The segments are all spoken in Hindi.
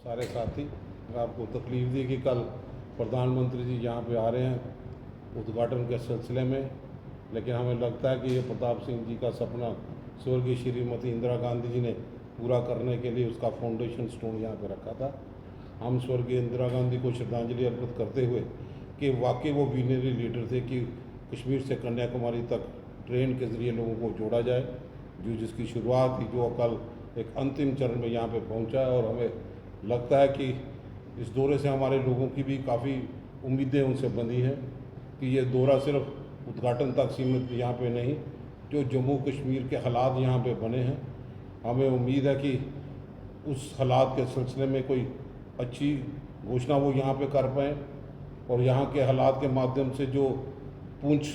सारे साथी, आपको तकलीफ़ दी कि कल प्रधानमंत्री जी यहाँ पे आ रहे हैं उद्घाटन के सिलसिले में, लेकिन हमें लगता है कि ये प्रताप सिंह जी का सपना स्वर्गीय श्रीमती इंदिरा गांधी जी ने पूरा करने के लिए उसका फाउंडेशन स्टोन यहाँ पे रखा था। हम स्वर्गीय इंदिरा गांधी को श्रद्धांजलि अर्पित करते हुए कि वाकई वो विजनरी लीडर थे कि कश्मीर से कन्याकुमारी तक ट्रेन के ज़रिए लोगों को जोड़ा जाए, जो जिसकी शुरुआत थी, जो कल एक अंतिम चरण में यहाँ पे पहुँचा है। और हमें लगता है कि इस दौरे से हमारे लोगों की भी काफ़ी उम्मीदें उनसे बंधी हैं कि ये दौरा सिर्फ उद्घाटन तक सीमित यहाँ पे नहीं, जो जम्मू कश्मीर के हालात यहाँ पे बने हैं, हमें उम्मीद है कि उस हालात के सिलसिले में कोई अच्छी घोषणा वो यहाँ पे कर पाएँ और यहाँ के हालात के माध्यम से जो पुंछ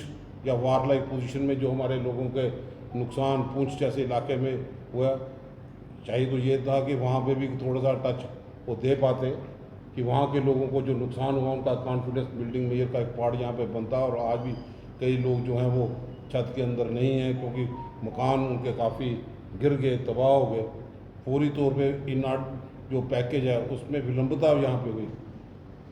या वार लाइक पोजीशन में जो हमारे लोगों के नुकसान पुंछ जैसे इलाके में हुआ, चाहिए तो ये था कि वहाँ पे भी थोड़ा सा टच वो दे पाते कि वहाँ के लोगों को जो नुकसान हुआ उनका कॉन्फिडेंस बिल्डिंग मेयर का एक पार्ट यहाँ पे बनता। और आज भी कई लोग जो हैं वो छत के अंदर नहीं हैं क्योंकि मकान उनके काफ़ी गिर गए, तबाह हो गए। फौरी तौर पे इन जो पैकेज है उसमें विलंबता यहाँ पे हुई।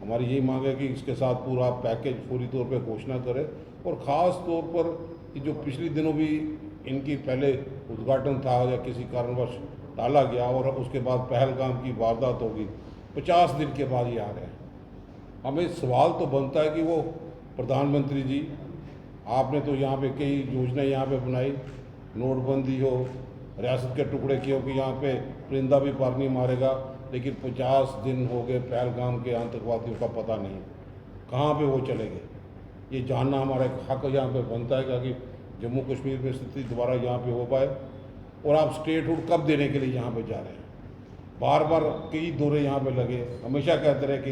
हमारी यही मांग है कि इसके साथ पूरा पैकेज फौरी तौर पे घोषणा करे और ख़ास तौर पर कि जो पिछले दिनों भी इनकी पहले उद्घाटन था या किसी कारणवश टाला गया और उसके बाद पहलगाम की वारदात होगी, 50 दिन के बाद ये आ रहे हैं। हमें सवाल तो बनता है कि वो प्रधानमंत्री जी, आपने तो यहाँ पे कई योजनाएं यहाँ पे बनाई, नोटबंदी हो, रियासत के टुकड़े किए हो कि यहाँ पे परिंदा भी पर नहीं मारेगा, लेकिन 50 दिन हो गए पहलगाम के आतंकवादियों का पता नहीं कहाँ पे वो चले गए। ये जानना हमारा एक हक यहाँ पे बनता है कि जम्मू कश्मीर में स्थिति दोबारा यहाँ पे हो पाए। और आप स्टेटहुड कब देने के लिए यहाँ पे जा रहे हैं? बार बार कई दौरे यहाँ पे लगे, हमेशा कहते रहे कि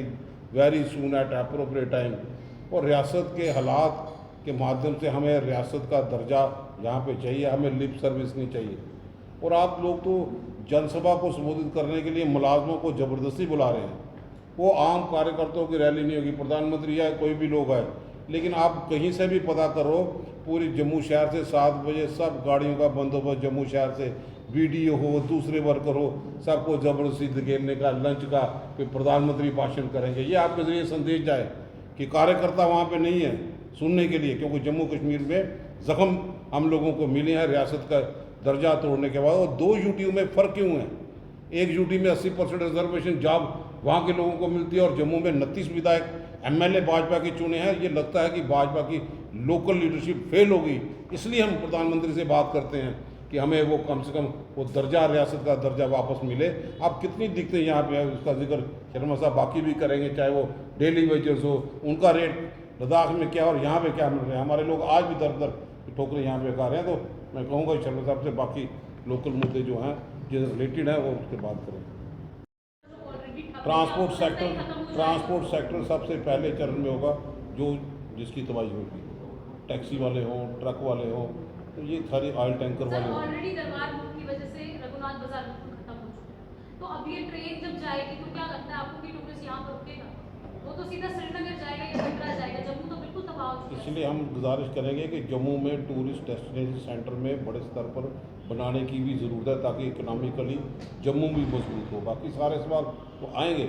very soon eight appropriate time. और रियासत के हालात के माध्यम से हमें रियासत का दर्जा यहाँ पे चाहिए, हमें लिप सर्विस नहीं चाहिए। और आप लोग तो जनसभा को संबोधित करने के लिए मुलाजमों को ज़बरदस्ती बुला रहे हैं। वो आम कार्यकर्ताओं की रैली नहीं होगी, प्रधानमंत्री या कोई भी लोग आए, लेकिन आप कहीं से भी पता करो, पूरी जम्मू शहर से 7 बजे सब गाड़ियों का बंदोबस्त जम्मू शहर से, वीडियो हो, दूसरे वर्कर हो, सबको ज़बरदस्ती धकेलने का, लंच का, फिर प्रधानमंत्री भाषण करेंगे। ये आपके ज़रिए संदेश जाए कि कार्यकर्ता वहाँ पे नहीं है सुनने के लिए, क्योंकि जम्मू कश्मीर में ज़ख्म हम लोगों को मिले हैं रियासत का दर्जा तोड़ने के बाद। और 2 यूटी में फ़र्क क्यों है? एक यूटी में 80% रिजर्वेशन जॉब वहाँ के लोगों को मिलती है और जम्मू में 29 विधायक एमएलए भाजपा के चुने हैं। ये लगता है कि भाजपा की लोकल लीडरशिप फेल हो गई, इसलिए हम प्रधानमंत्री से बात करते हैं कि हमें वो कम से कम वो दर्जा, रियासत का दर्जा वापस मिले। आप कितनी दिक्कतें यहाँ पे है, उसका जिक्र शर्मा साहब बाकी भी करेंगे, चाहे वो डेली वेजेस हो, उनका रेट लद्दाख में क्या और यहाँ पे क्या मिल रहे हैं। हमारे लोग आज भी दर दर ठोकरें यहाँ पे खा रहे हैं। तो मैं कहूँगा शर्मा साहब से बाकी लोकल मुद्दे जो हैं जो रिलेटेड है वो उसके बात करें। ट्रांसपोर्ट सेक्टर सबसे पहले चरण में होगा, जो जिसकी तबाही होगी। टैक्सी वाले हों, ट्रक वाले हों, तो ये सारे ऑयल टैंकर वाले हों। ऑलरेडी दरबार मुख की वजह से रघुनाथ बाजार खत्म हो चुका है, तो अब ये ट्रेन जब जाएगी तो क्या लगता है आपको कि टूरिस्ट यहाँ पर रुकेगा? वो तो सीधा श्रीनगर जाएगा या कटरा जाएगा, जम्मू तो बिल्कुल तबाह हो चुका है। इसलिए हम गुजारिश करेंगे कि जम्मू में टूरिस्ट डेस्टिनेशन सेंटर में बड़े स्तर पर बनाने की भी ज़रूरत है, ताकि इकनॉमिकली जम्मू भी मजबूत हो। बाकी सारे सवाल तो आएंगे,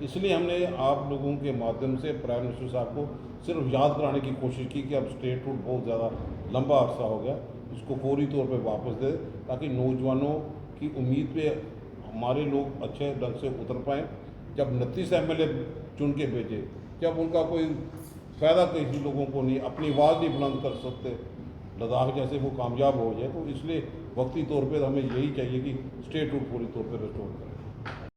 इसलिए हमने आप लोगों के माध्यम से प्राइम मिनिस्टर साहब को सिर्फ याद कराने की कोशिश की कि अब स्टेटहुड बहुत ज़्यादा लंबा अरसा हो गया, इसको फौरी तौर पे वापस दे, ताकि नौजवानों की उम्मीद पे हमारे लोग अच्छे ढंग से उतर पाएँ। जब 29 एमएलए चुन के भेजे, जब उनका कोई फ़ायदा किसी लोगों को नहीं, अपनी आवाज़ नहीं बुलंद कर सकते, लद्दाख जैसे वो कामयाब हो जाए, तो इसलिए वक्ती तौर पे हमें यही चाहिए कि स्टेटहुड पूरी तौर पे रिस्टोर करें।